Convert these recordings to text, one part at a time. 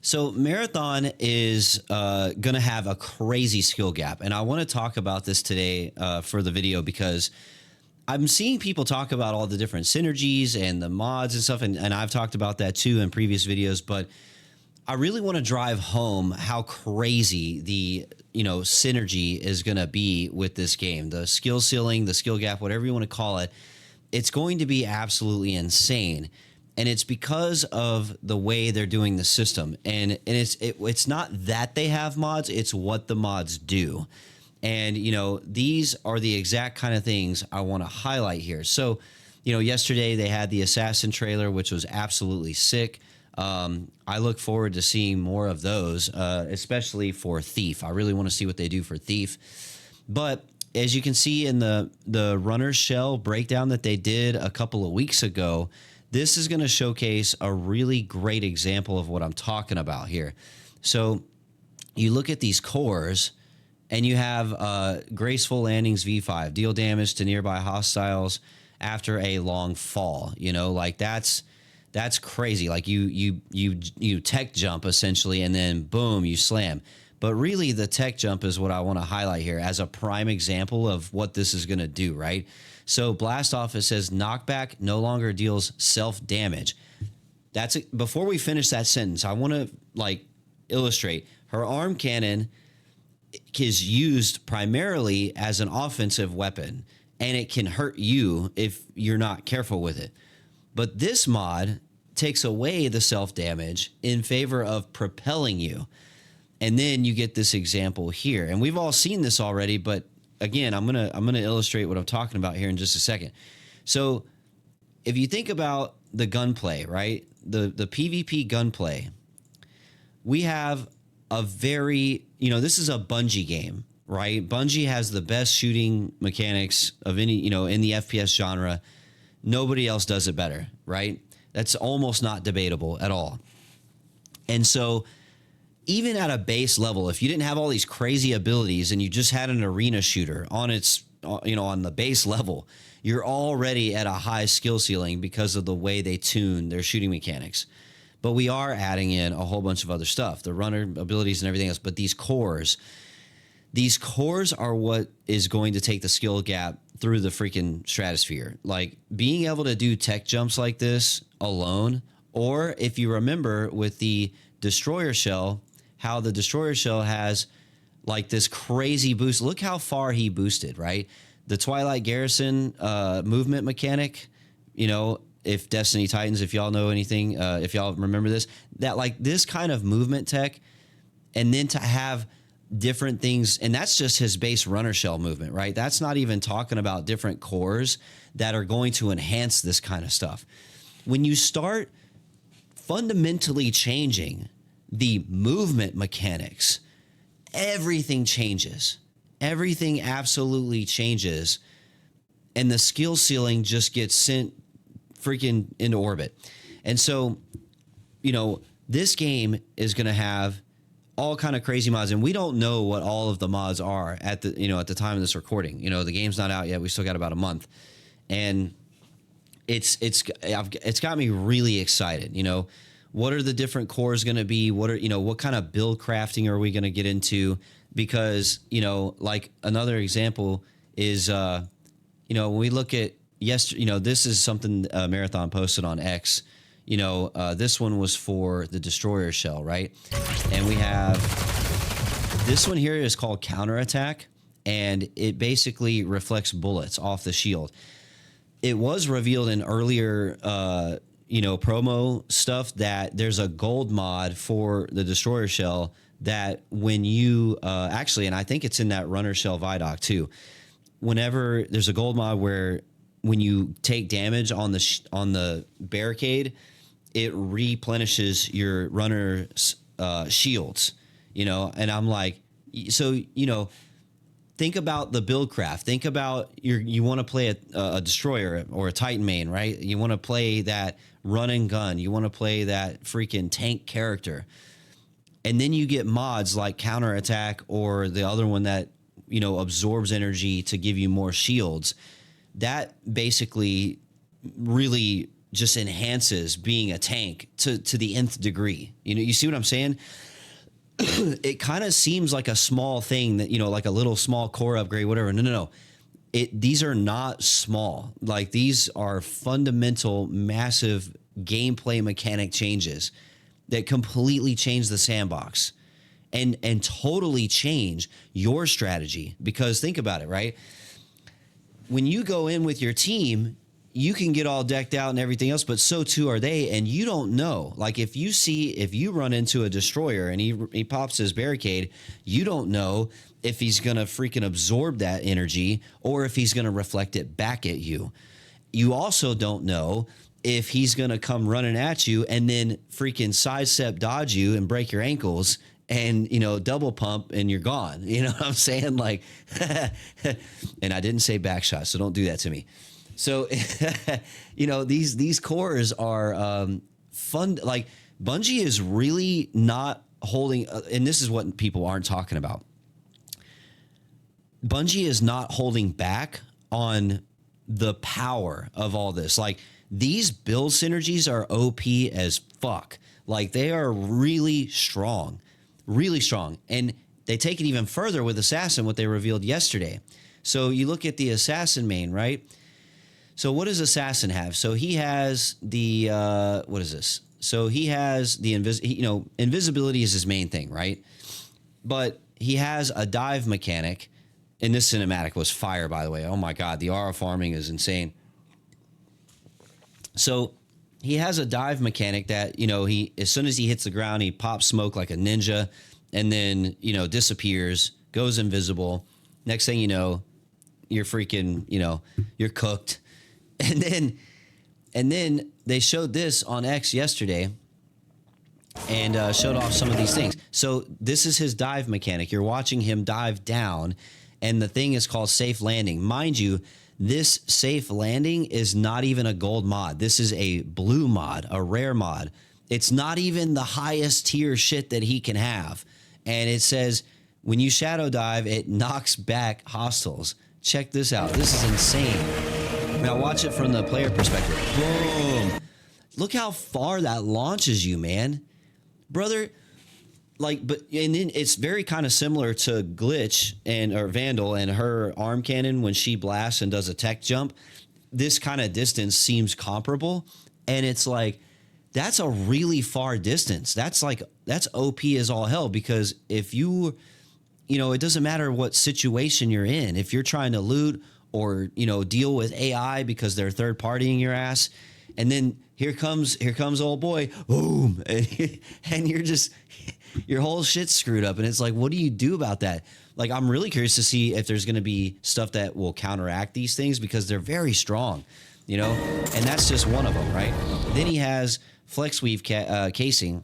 So Marathon is going to have a crazy skill gap, and I want to talk about this today for the video because I'm seeing people talk about all the different synergies and the mods and stuff, and I've talked about that too in previous videos, but I really want to drive home how crazy the synergy is going to be with this game. The skill ceiling, the skill gap, whatever you want to call it, it's going to be absolutely insane. And it's because of the way they're doing the system. And it's not that they have mods, it's what the mods do. And, these are the exact kind of things I want to highlight here. So, yesterday they had the Assassin trailer, which was absolutely sick. I look forward to seeing more of those, especially for Thief. I really want to see what they do for Thief. But as you can see in the runner shell breakdown that they did a couple of weeks ago, this is going to showcase a really great example of what I'm talking about here. So you look at these cores and you have graceful landings V5, deal damage to nearby hostiles after a long fall. Like that's crazy. Like you tech jump essentially, and then boom, you slam. But really the tech jump is what I want to highlight here as a prime example of what this is going to do, right? So Blast Off, it says knockback no longer deals self damage. That's it. Before we finish that sentence, I want to illustrate her arm cannon is used primarily as an offensive weapon, and it can hurt you if you're not careful with it. But this mod takes away the self damage in favor of propelling you. And then you get this example here. And we've all seen this already, but again, I'm gonna illustrate what I'm talking about here in just a second. So if you think about the gunplay, right? The PvP gunplay, we have a very, this is a Bungie game, right? Bungie has the best shooting mechanics of any, in the FPS genre. Nobody else does it better, right? That's almost not debatable at all. And so even at a base level, if you didn't have all these crazy abilities and you just had an arena shooter on its, on the base level, you're already at a high skill ceiling because of the way they tune their shooting mechanics. But we are adding in a whole bunch of other stuff, the runner abilities and everything else. But these cores are what is going to take the skill gap through the freaking stratosphere. Like being able to do tech jumps like this alone, or if you remember with the Destroyer Shell, how the Destroyer Shell has like this crazy boost. Look how far he boosted, right? The Twilight Garrison movement mechanic, if Destiny Titans, if y'all know anything, if y'all remember this, that like this kind of movement tech, and then to have different things, and that's just his base runner shell movement, right? That's not even talking about different cores that are going to enhance this kind of stuff. When you start fundamentally changing the movement mechanics, everything changes. Everything absolutely changes, and the skill ceiling just gets sent freaking into orbit. And so, this game is going to have all kind of crazy mods, and we don't know what all of the mods are at the at the time of this recording. The game's not out yet. We still got about a month, and it's got me really excited. What are the different cores going to be? What kind of build crafting are we going to get into? Because like another example is when we look at yesterday, this is something Marathon posted on X. This one was for the Destroyer Shell, right? And we have this one here is called Counterattack, and it basically reflects bullets off the shield. It was revealed in earlier, promo stuff that there's a gold mod for the Destroyer Shell that when you actually, and I think it's in that Runner Shell Vidoc too, whenever there's a gold mod where when you take damage on the barricade, it replenishes your runner's shields, and I'm like, so, think about the build craft. Think about you want to play a destroyer or a Titan main, right? You want to play that run and gun. You want to play that freaking tank character. And then you get mods like Counterattack or the other one that, absorbs energy to give you more shields. That basically really just enhances being a tank to the nth degree. You see what I'm saying? It kind of seems like a small thing that, like a little small core upgrade, whatever. No. These are not small. Like, these are fundamental, massive gameplay mechanic changes that completely change the sandbox and totally change your strategy. Because think about it, right? When you go in with your team, you can get all decked out and everything else, but so too are they. And you don't know, like, if you run into a destroyer and he pops his barricade, you don't know if he's going to freaking absorb that energy or if he's going to reflect it back at you. You also don't know if he's going to come running at you and then freaking sidestep dodge you and break your ankles and, double pump and you're gone. You know what I'm saying? Like, and I didn't say back shot, so don't do that to me. So, these cores are fun. Like, Bungie is really not holding, and this is what people aren't talking about. Bungie is not holding back on the power of all this. Like, these build synergies are OP as fuck. Like, they are really strong. And they take it even further with Assassin, what they revealed yesterday. So you look at the Assassin main, right? So what does Assassin have? So he has the, what is this? So he has the, invisibility is his main thing, right? But he has a dive mechanic. And this cinematic was fire, by the way. Oh my God, the aura farming is insane. So he has a dive mechanic that, he, as soon as he hits the ground, he pops smoke like a ninja and then, disappears, goes invisible. Next thing you know, you're freaking, you're cooked. And then they showed this on X yesterday and showed off some of these things. So this is his dive mechanic. You're watching him dive down, and the thing is called safe landing. Mind you, this safe landing is not even a gold mod. This is a blue mod, a rare mod. It's not even the highest tier shit that he can have. And it says, when you shadow dive, it knocks back hostiles. Check this out. This is insane. Now watch it from the player perspective. Boom. Look how far that launches you, man. Brother, like, and then it's very kind of similar to Glitch or Vandal and her arm cannon when she blasts and does a tech jump. This kind of distance seems comparable, and it's like, that's a really far distance. That's OP as all hell, because if it doesn't matter what situation you're in. If you're trying to loot or, deal with AI because they're third partying your ass, and then here comes old boy, boom, and you're just, your whole shit's screwed up. And it's like, what do you do about that? Like, I'm really curious to see if there's going to be stuff that will counteract these things, because they're very strong, and that's just one of them, right? Then he has flex weave casing.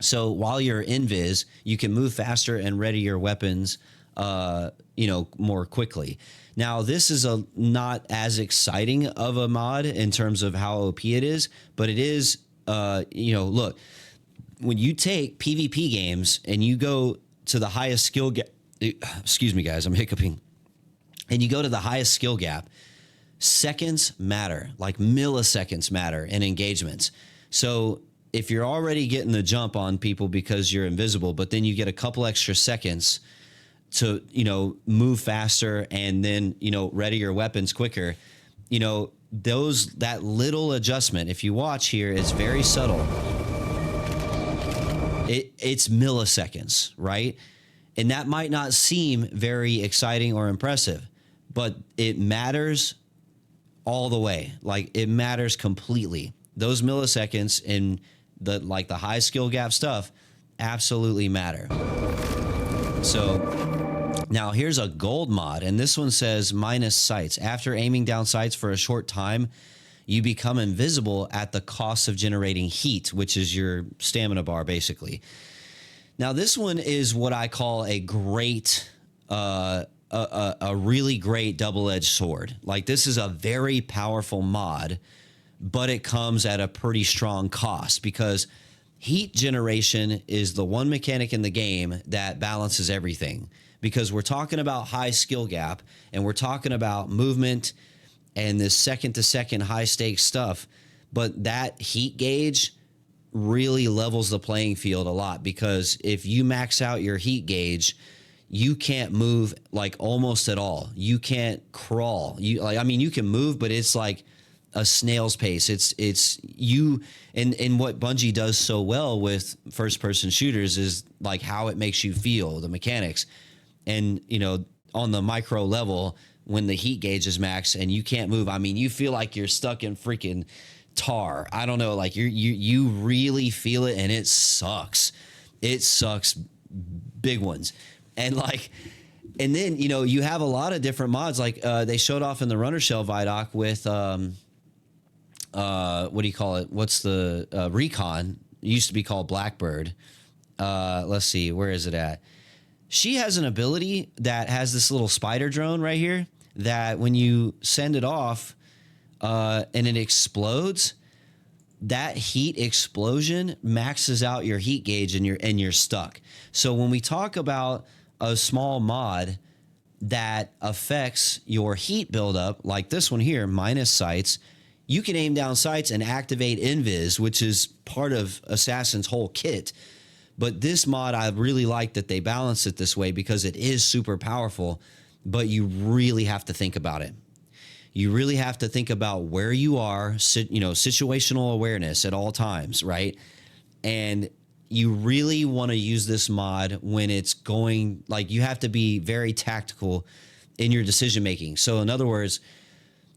So while you're invis, you can move faster and ready your weapons, more quickly. Now, this is not as exciting of a mod in terms of how OP it is, but it is, look, when you take PvP games and you go to the highest skill gap, excuse me, guys, I'm hiccuping, and you go to the highest skill gap, seconds matter, like milliseconds matter in engagements. So if you're already getting the jump on people because you're invisible, but then you get a couple extra seconds to, move faster and then, ready your weapons quicker, that little adjustment, if you watch here, is very subtle. It's milliseconds, right? And that might not seem very exciting or impressive, but it matters all the way. Like, it matters completely. Those milliseconds in the high skill gap stuff absolutely matter. So now here's a gold mod, and this one says minus sights. After aiming down sights for a short time, you become invisible at the cost of generating heat, which is your stamina bar, basically. Now, this one is what I call a great, a really great double-edged sword. Like, this is a very powerful mod, but it comes at a pretty strong cost, because heat generation is the one mechanic in the game that balances everything. Because we're talking about high skill gap, and we're talking about movement and this second-to-second high-stakes stuff. but that heat gauge really levels the playing field a lot, because if you max out your heat gauge, you can't move like almost at all. You can't crawl. You like, I mean, you can move, but it's like a snail's pace. It's you. And what Bungie does so well with first person shooters is like how it makes you feel, the mechanics. And, you know, on the micro level, when the heat gauge is max and you can't move, I mean, you feel like you're stuck in freaking tar. I don't know, like you really feel it, and it sucks. It sucks, big ones. And like, and then, you know, you have a lot of different mods. Like they showed off in the Runner Shell Vidoc with what do you call it? What's the Recon? It used to be called Blackbird. Let's see, where is it at? She has an ability that has this little spider drone right here that when you send it off and it explodes, that heat explosion maxes out your heat gauge and you're stuck. So when we talk about a small mod that affects your heat buildup, like this one here, minus sights, you can aim down sights and activate invis, which is part of Assassin's whole kit. But this mod, I really like that they balance it this way, because it is super powerful, but you really have to think about it. You really have to think about where you are, you know, situational awareness at all times, right? And you really want to use this mod when it's going, like, you have to be very tactical in your decision making. So in other words,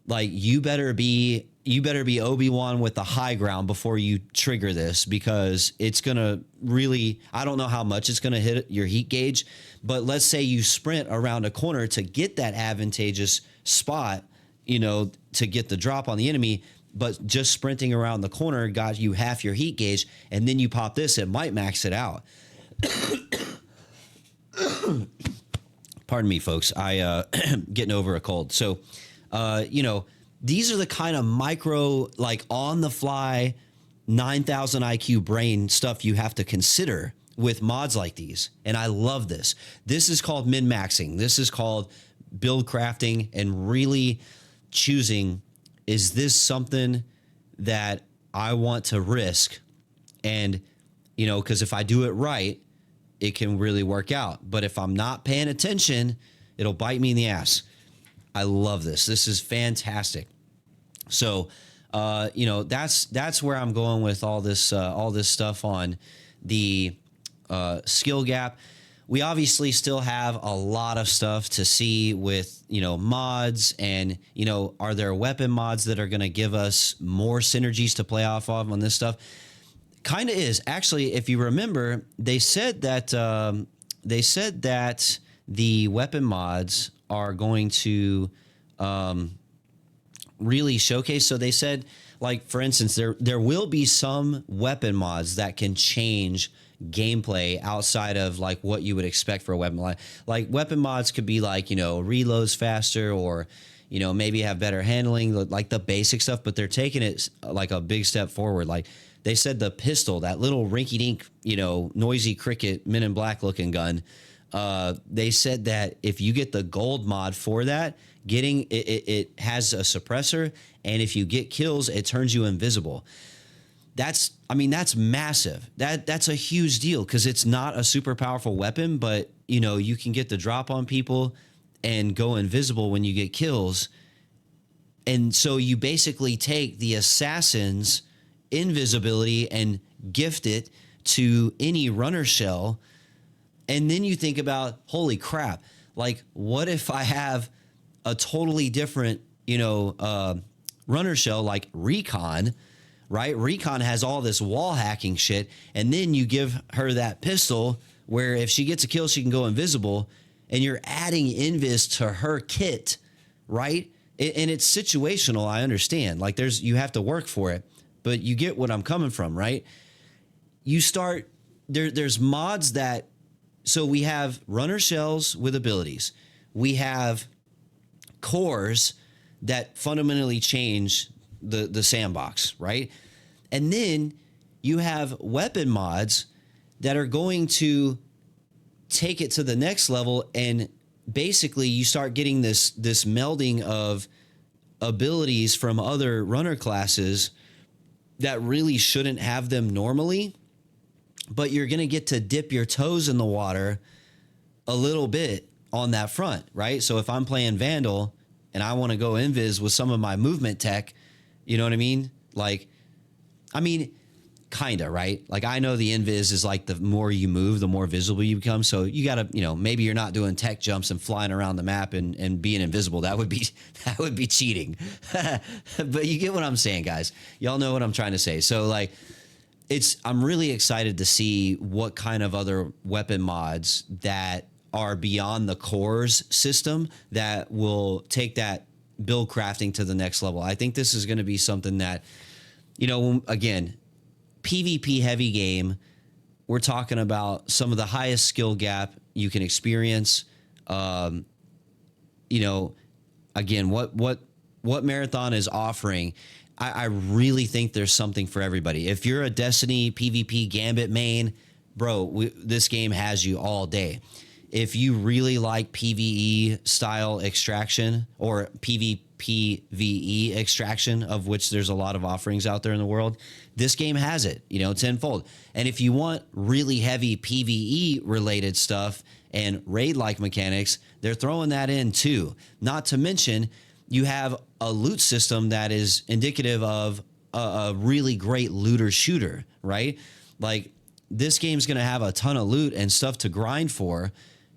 like, you better be Obi-Wan with the high ground before you trigger this, because it's going to really, I don't know how much it's going to hit your heat gauge, but let's say you sprint around a corner to get that advantageous spot, you know, to get the drop on the enemy, but just sprinting around the corner got you half your heat gauge, and then you pop this, it might max it out. Pardon me, folks. I getting over a cold. So, you know, these are the kind of micro, like on the fly, 9,000 IQ brain stuff you have to consider with mods like these. And I love this. This is called min-maxing. This is called build crafting and really choosing, is this something that I want to risk? And, you know, because if I do it right, it can really work out. But if I'm not paying attention, it'll bite me in the ass. I love this. This is fantastic. So, you know, that's where I'm going with all this stuff on the skill gap. We obviously still have a lot of stuff to see with, you know, mods, and, you know, are there weapon mods that are going to give us more synergies to play off of on this stuff? Kind of is. Actually, if you remember, they said that the weapon mods are going to really showcase. So they said, like, for instance, there will be some weapon mods that can change gameplay outside of like what you would expect for a weapon mod. Like weapon mods could be like, you know, reloads faster, or, you know, maybe have better handling, like the basic stuff, but they're taking it like a big step forward. Like they said the pistol, that little rinky dink, you know, noisy cricket Men in Black looking gun. They said that if you get the gold mod for that, getting it has a suppressor, and if you get kills, it turns you invisible. That's massive. That's a huge deal, because it's not a super powerful weapon, but, you know, you can get the drop on people and go invisible when you get kills. And so you basically take the assassin's invisibility and gift it to any runner shell. And then you think about, holy crap, like, what if I have a totally different, you know, runner shell like Recon, right? Recon has all this wall hacking shit, and then you give her that pistol where if she gets a kill, she can go invisible, and you're adding invis to her kit, right? And it's situational, I understand. Like, you have to work for it, but you get what I'm coming from, right? You start, there's mods that, so we have runner shells with abilities. We have cores that fundamentally change the sandbox, right? And then you have weapon mods that are going to take it to the next level, and basically you start getting this melding of abilities from other runner classes that really shouldn't have them normally, but you're going to get to dip your toes in the water a little bit on that front, right? So if I'm playing Vandal and I want to go invis with some of my movement tech, you know what I mean? Like, I mean, kinda, right? Like, I know the invis is like the more you move, the more visible you become. So you gotta, maybe you're not doing tech jumps and flying around the map and being invisible. That would be cheating. But you get what I'm saying, guys. Y'all know what I'm trying to say. So like, I'm really excited to see what kind of other weapon mods that are beyond the cores system that will take that build crafting to the next level. I think this is going to be something that, again, PvP heavy game. We're talking about some of the highest skill gap you can experience. Again, what Marathon is offering, I really think there's something for everybody. If you're a Destiny PvP Gambit main, bro, this game has you all day. If you really like PvE style extraction or PvPVE extraction, of which there's a lot of offerings out there in the world, this game has it, tenfold. And if you want really heavy PvE related stuff and raid like mechanics, they're throwing that in too. Not to mention, you have a loot system that is indicative of a really great looter shooter, right? Like, this game's going to have a ton of loot and stuff to grind for,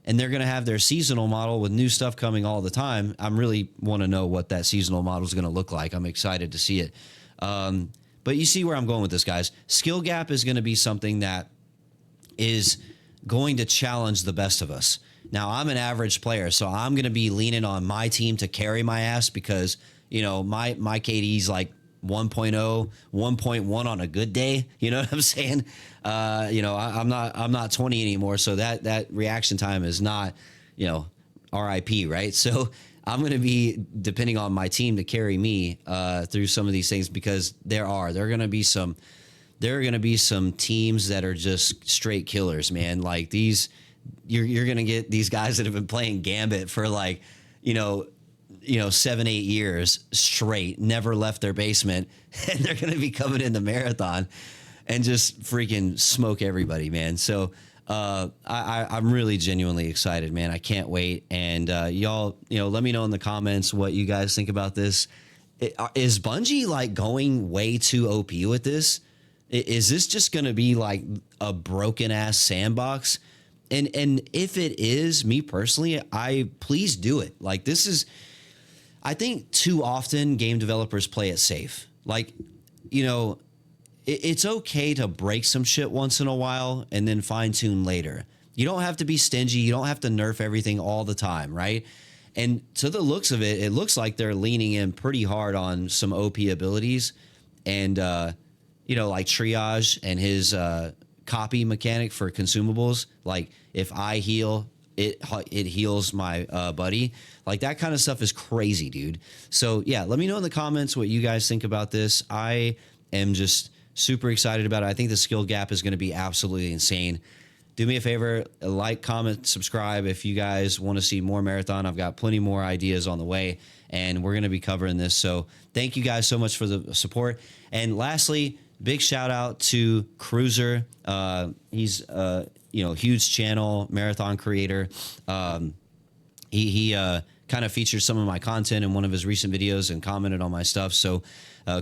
and they're going to have their seasonal model with new stuff coming all the time. I'm really want to know what that seasonal model is going to look like. I'm excited to see it. But you see where I'm going with this, guys. Skill gap is going to be something that is going to challenge the best of us. Now, I'm an average player, so I'm going to be leaning on my team to carry my ass because, my KD's like 1.0, 1.1 on a good day. You know what I'm saying? I'm not 20 anymore, so that reaction time is not, RIP, right? So I'm going to be depending on my team to carry me through some of these things, because there are going to be some teams that are just straight killers, man. Like these, you're going to get these guys that have been playing Gambit for like, 7-8 years straight, never left their basement, and they're going to be coming in the Marathon and just freaking smoke everybody, man. So I'm really genuinely excited, man. I can't wait. And y'all, let me know in the comments what you guys think about this. Is Bungie like going way too OP with this? Is this just going to be like a broken ass sandbox? And if it is, me personally, please do it. Like, this is, I think too often game developers play it safe. Like, it's okay to break some shit once in a while and then fine tune later. You don't have to be stingy. You don't have to nerf everything all the time, right? And to the looks of it, it looks like they're leaning in pretty hard on some OP abilities and, like triage and his copy mechanic for consumables. Like, if I heal, it heals my buddy. Like, that kind of stuff is crazy, dude. So yeah, let me know in the comments what you guys think about this. I am just super excited about it. I think the skill gap is going to be absolutely insane. Do me a favor, like, comment, subscribe if you guys want to see more Marathon. I've got plenty more ideas on the way, and we're going to be covering this. So thank you guys so much for the support. And lastly, big shout out to Cruiser. He's huge channel, Marathon creator. He kind of featured some of my content in one of his recent videos and commented on my stuff. So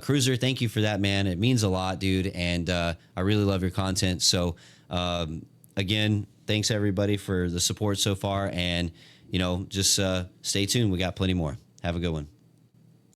Cruiser, thank you for that, man. It means a lot, dude. And I really love your content. So again, thanks everybody for the support so far. And, just stay tuned. We got plenty more. Have a good one.